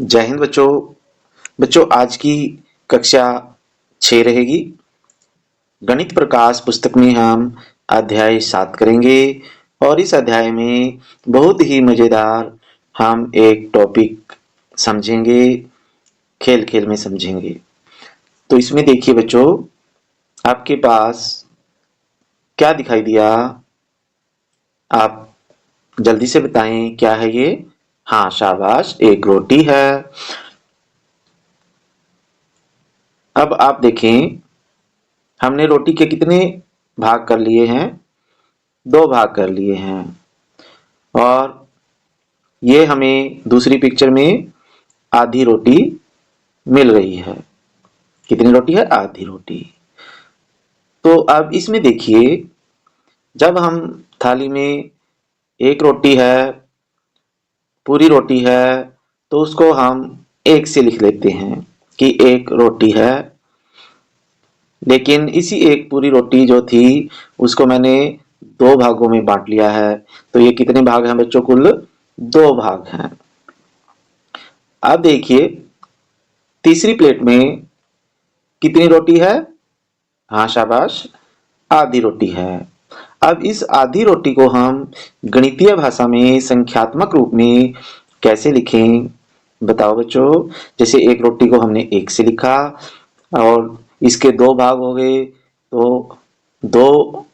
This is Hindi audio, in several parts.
जय हिंद बच्चों। बच्चों आज की कक्षा 6 रहेगी। गणित प्रकाश पुस्तक में हम अध्याय 7 करेंगे और इस अध्याय में बहुत ही मजेदार हम एक टॉपिक समझेंगे, खेल खेल में समझेंगे। तो इसमें देखिए बच्चों, आपके पास क्या दिखाई दिया? आप जल्दी से बताएं क्या है ये? हाँ शाबाश, एक रोटी है। अब आप देखें, हमने रोटी के कितने भाग कर लिए हैं? 2 भाग कर लिए हैं। और ये हमें दूसरी पिक्चर में आधी रोटी मिल रही है। कितनी रोटी है? आधी रोटी। तो अब इसमें देखिए, जब हम थाली में एक रोटी है, पूरी रोटी है, तो उसको हम एक से लिख लेते हैं कि एक रोटी है। लेकिन इसी एक पूरी रोटी जो थी उसको मैंने 2 भागों में बांट लिया है। तो ये कितने भाग हैं बच्चों? कुल 2 भाग हैं। अब देखिए, तीसरी प्लेट में कितनी रोटी है? हाँ शाबाश, आधी रोटी है। अब इस आधी रोटी को हम गणितीय भाषा में संख्यात्मक रूप में कैसे लिखें? बताओ बच्चों। जैसे एक रोटी को हमने 1 से लिखा और इसके 2 भाग हो गए, तो 2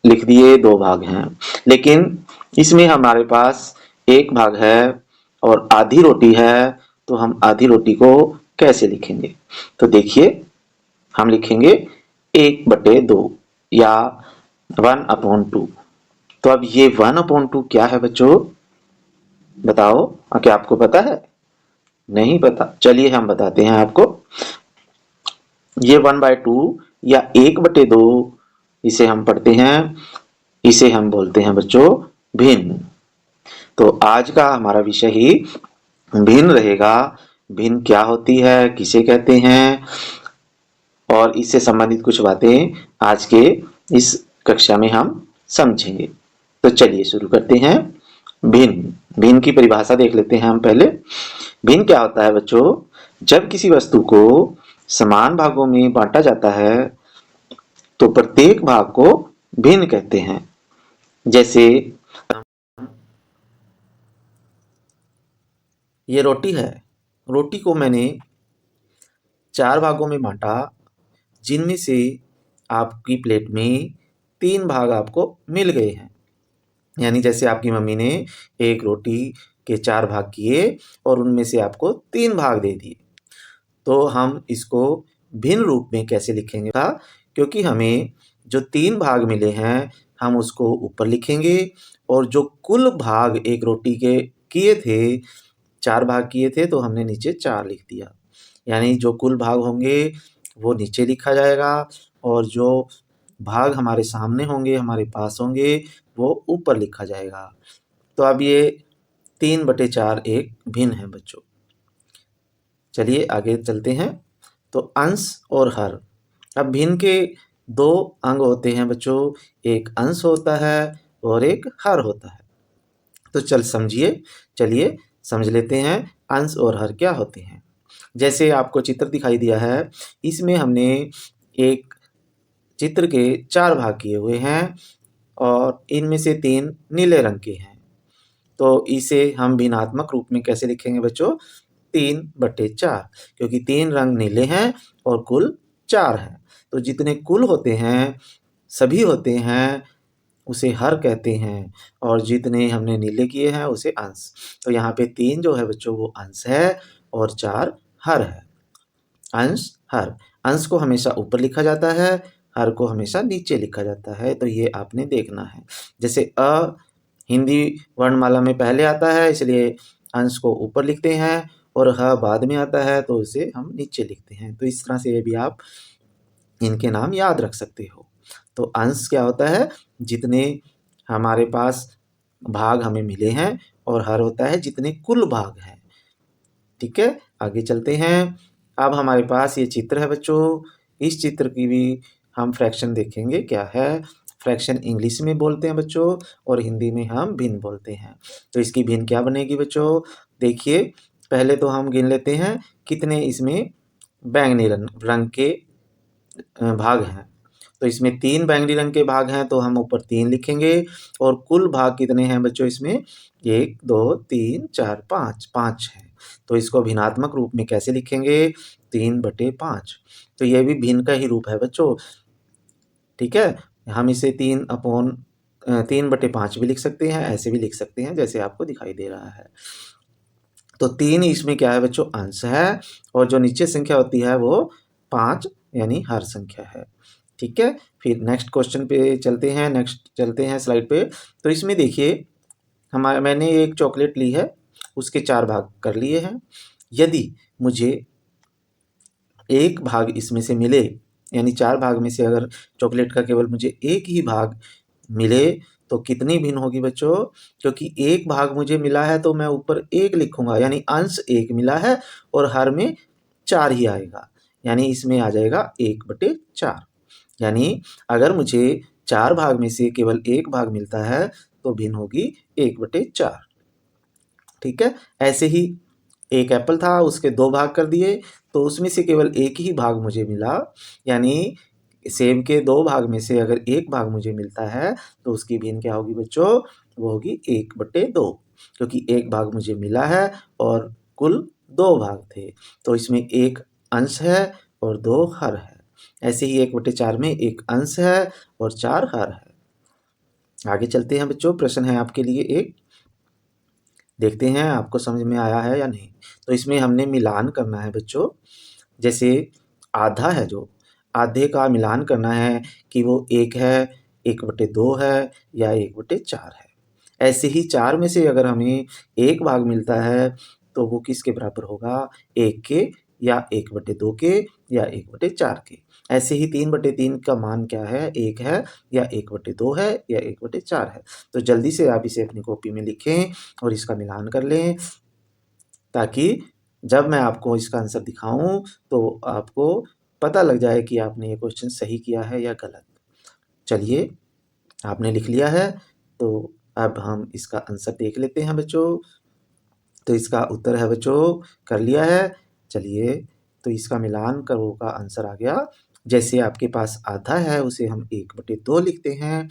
लिख दिए, 2 भाग हैं। लेकिन इसमें हमारे पास 1 भाग है और आधी रोटी है, तो हम आधी रोटी को कैसे लिखेंगे? तो देखिए, हम लिखेंगे 1/2 या 1/2। तो अब ये 1/2 क्या है बच्चों? बताओ। क्या आपको पता है? नहीं पता? चलिए हम बताते हैं आपको। ये 1/2 या 1/2, इसे हम पढ़ते हैं, इसे हम बोलते हैं बच्चों भिन्न। तो आज का हमारा विषय ही भिन्न रहेगा। भिन्न क्या होती है, किसे कहते हैं, और इससे संबंधित कुछ बातें आज के इस कक्षा में हम समझेंगे। तो चलिए शुरू करते हैं। भिन्न भिन्न की परिभाषा देख लेते हैं हम पहले। भिन्न क्या होता है बच्चों? जब किसी वस्तु को समान भागों में बांटा जाता है तो प्रत्येक भाग को भिन्न कहते हैं। जैसे ये रोटी है, रोटी को मैंने 4 भागों में बांटा, जिनमें से आपकी प्लेट में 3 भाग आपको मिल गए हैं। यानी जैसे आपकी मम्मी ने एक रोटी के 4 भाग किए और उनमें से आपको 3 भाग दे दिए। तो हम इसको भिन्न रूप में कैसे लिखेंगे था? क्योंकि हमें जो 3 भाग मिले हैं, हम उसको ऊपर लिखेंगे और जो कुल भाग एक रोटी के किए थे, 4 भाग किए थे, तो हमने नीचे 4 लिख दिया। यानी जो कुल भाग होंगे वो नीचे लिखा जाएगा और जो भाग हमारे सामने होंगे, हमारे पास होंगे, वो ऊपर लिखा जाएगा। तो अब ये 3/4 एक भिन्न है बच्चों। चलिए आगे चलते हैं। तो अंश और हर। अब भिन्न के 2 अंग होते हैं बच्चों, एक अंश होता है और एक हर होता है। तो चलिए समझ लेते हैं अंश और हर क्या होते हैं। जैसे आपको चित्र दिखाई दिया है, इसमें हमने एक चित्र के 4 भाग किए हुए हैं और इनमें से 3 नीले रंग के हैं। तो इसे हम भिन्नात्मक रूप में कैसे लिखेंगे बच्चों? 3/4, क्योंकि 3 रंग नीले हैं और कुल 4 हैं। तो जितने कुल होते हैं, सभी होते हैं, उसे हर कहते हैं और जितने हमने नीले किए हैं उसे अंश। तो यहाँ पे 3 जो है बच्चों वो अंश है और 4 हर है। अंश हर। अंश को हमेशा ऊपर लिखा जाता है, हर को हमेशा नीचे लिखा जाता है। तो ये आपने देखना है। जैसे अ हिंदी वर्णमाला में पहले आता है, इसलिए अंश को ऊपर लिखते हैं और ह बाद में आता है तो उसे हम नीचे लिखते हैं। तो इस तरह से ये भी आप इनके नाम याद रख सकते हो। तो अंश क्या होता है? जितने हमारे पास भाग हमें मिले हैं, और हर होता है जितने कुल भाग हैं। ठीक है, आगे चलते हैं। अब हमारे पास ये चित्र है बच्चों, इस चित्र की भी हम फ्रैक्शन देखेंगे क्या है। फ्रैक्शन इंग्लिश में बोलते हैं बच्चों और हिंदी में हम भिन्न बोलते हैं। तो इसकी भिन्न क्या बनेगी बच्चों? देखिए, पहले तो हम गिन लेते हैं कितने इसमें बैंगनी रंग के भाग हैं। तो इसमें 3 बैंगनी रंग के भाग हैं, तो हम ऊपर 3 लिखेंगे। और कुल भाग कितने हैं बच्चों इसमें? 1, 2, 3, 4, 5, 5 हैं। तो इसको भिन्नात्मक रूप में कैसे लिखेंगे? 3/5। तो ये भी भिन्न का ही रूप है बच्चों, ठीक है। हम इसे 3/5 भी लिख सकते हैं, ऐसे भी लिख सकते हैं जैसे आपको दिखाई दे रहा है। तो 3 इसमें क्या है बच्चों? अंश है, और जो नीचे संख्या होती है वो 5 यानी हर संख्या है, ठीक है। फिर नेक्स्ट क्वेश्चन पे चलते हैं, नेक्स्ट चलते हैं स्लाइड पे। तो इसमें देखिए मैंने एक चॉकलेट ली है, उसके 4 भाग कर लिए हैं। यदि मुझे एक भाग इसमें से मिले, यानी 4 भाग में से अगर चॉकलेट का केवल मुझे एक ही भाग मिले, तो कितनी भिन्न होगी बच्चों? क्योंकि एक भाग मुझे मिला है तो मैं ऊपर 1 लिखूंगा, यानी अंश 1 मिला है और हर में 4 ही आएगा, यानी इसमें आ जाएगा 1/4। यानी अगर मुझे 4 भाग में से केवल एक भाग मिलता है तो भिन्न होगी 1/4, ठीक है। ऐसे ही एक एप्पल था, उसके 2 भाग कर दिए, तो उसमें से केवल एक ही भाग मुझे मिला, यानी सेब के 2 भाग में से अगर एक भाग मुझे मिलता है तो उसकी भिन्न क्या होगी बच्चों? वो होगी 1/2, क्योंकि एक भाग मुझे मिला है और कुल 2 भाग थे, तो इसमें एक अंश है और 2 हर है। ऐसे ही 1/4 में एक अंश है और 4 हर है। आगे चलते हैं बच्चों, प्रश्न है आपके लिए एक, देखते हैं आपको समझ में आया है या नहीं। तो इसमें हमने मिलान करना है बच्चों, जैसे आधा है जो, आधे का मिलान करना है कि वो 1 है, 1/2 है या 1/4 है। ऐसे ही 4 में से अगर हमें एक भाग मिलता है तो वो किसके बराबर होगा? 1 के या 1/2 के या 1/4 के। ऐसे ही 3/3 का मान क्या है? 1 है या 1/2 है या 1/4 है। तो जल्दी से आप इसे अपनी कॉपी में लिखें और इसका मिलान कर लें, ताकि जब मैं आपको इसका आंसर दिखाऊं तो आपको पता लग जाए कि आपने ये क्वेश्चन सही किया है या गलत। चलिए, आपने लिख लिया है, तो अब हम इसका आंसर देख लेते हैं बच्चों। तो इसका उत्तर है बच्चों, कर लिया है। चलिए, तो इसका मिलान करो का आंसर आ गया। जैसे आपके पास आधा है उसे हम 1/2 लिखते हैं,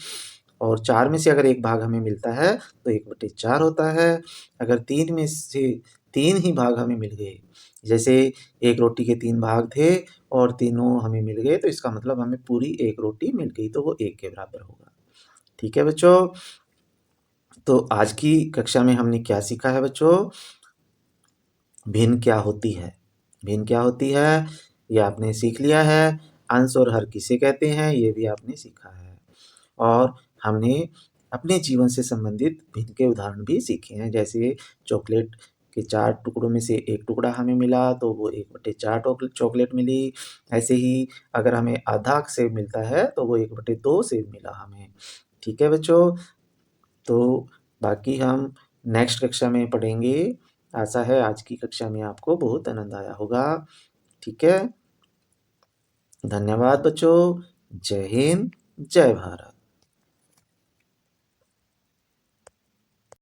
और 4 में से अगर एक भाग हमें मिलता है तो 1/4 होता है। अगर 3 में से 3 ही भाग हमें मिल गए, जैसे एक रोटी के 3 भाग थे और तीनों हमें मिल गए, तो इसका मतलब हमें पूरी एक रोटी मिल गई, तो वो 1 के बराबर होगा, ठीक है बच्चों। तो आज की कक्षा में हमने क्या सीखा है बच्चों? भिन्न क्या होती है, भिन्न क्या होती है ये आपने सीख लिया है। अंश और हर किसे कहते हैं ये भी आपने सीखा है, और हमने अपने जीवन से संबंधित भिन्न के उदाहरण भी सीखे हैं। जैसे चॉकलेट के 4 टुकड़ों में से एक टुकड़ा हमें मिला तो वो 1/4 चॉकलेट मिली। ऐसे ही अगर हमें आधा सेब मिलता है तो वो 1/2 सेब मिला हमें, ठीक है बच्चों। तो बाकी हम नेक्स्ट कक्षा में पढ़ेंगे। आशा है आज की कक्षा में आपको बहुत आनंद आया होगा, ठीक है। धन्यवाद बच्चों। जय हिंद, जय भारत।